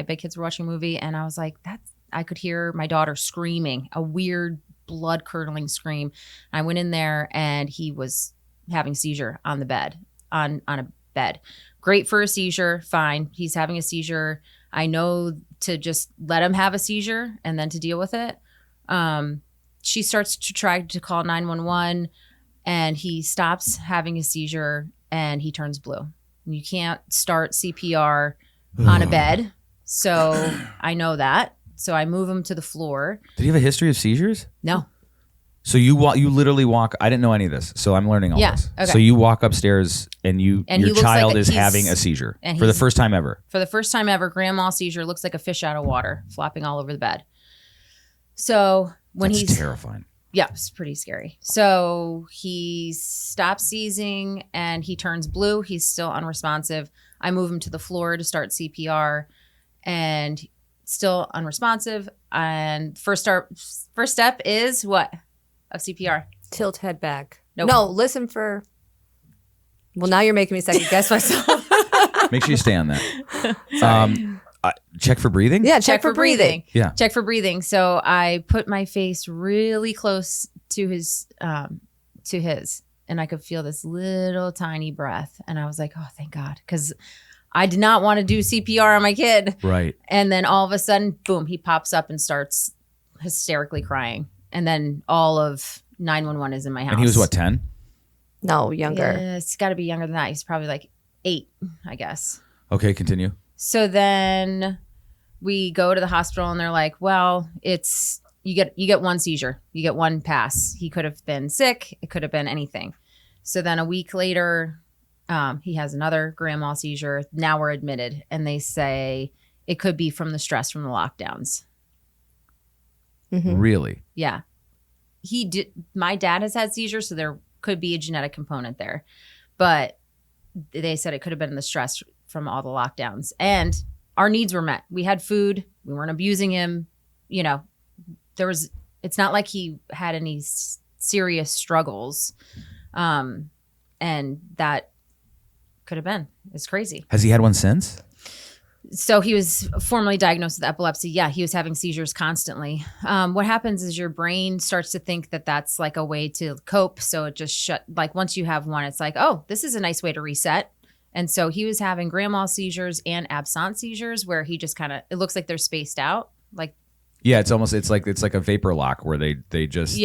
big kids were watching a movie, and I was like, I could hear my daughter screaming, a weird blood curdling scream. I went in there and he was having a seizure on the bed, on a bed. Great for a seizure, fine. He's having a seizure. I know to just let him have a seizure and then to deal with it. She starts to try to call 911 and he stops having a seizure and he turns blue. You can't start CPR on a bed. So I know that. So I move him to the floor. Did he have a history of seizures? No. So you literally walk. I didn't know any of this, so I'm learning all this. Okay. So you walk upstairs and your child is having a seizure for the first time ever. For the first time ever, grand mal seizure, looks like a fish out of water, flopping all over the bed. So when That's terrifying. Yeah, it's pretty scary. So he stops seizing and he turns blue. He's still unresponsive. I move him to the floor to start CPR, and still unresponsive. And first step is what? Of CPR. Tilt head back. Nope. No, listen for. Well, now you're making me second guess myself. Make sure you stay on that. Check for breathing? Yeah, check for breathing. Yeah. Check for breathing. So I put my face really close to his, and I could feel this little tiny breath. And I was like, oh, thank God. Because I did not want to do CPR on my kid. Right. And then all of a sudden, boom, he pops up and starts hysterically crying. And then all of 911 is in my house. And he was what, 10? No, younger. Yeah, it's got to be younger than that. He's probably like 8, I guess. Okay, continue. So then we go to the hospital and they're like, well, you get one seizure. You get one pass. He could have been sick. It could have been anything. So then a week later, he has another grand mal seizure. Now we're admitted. And they say it could be from the stress from the lockdowns. Mm-hmm. Really? Yeah. My dad has had seizures, so there could be a genetic component there. But they said it could have been the stress from all the lockdowns. And our needs were met. We had food. We weren't abusing him. You know, it's not like he had any serious struggles. And that could have been. It's crazy. Has he had one since? So he was formally diagnosed with epilepsy. Yeah, he was having seizures constantly. What happens is your brain starts to think that that's like a way to cope. So it just like once you have one, it's like, oh, this is a nice way to reset. And so he was having grand mal seizures and absent seizures where he just it looks like they're spaced out. Like, yeah, it's like a vapor lock where they just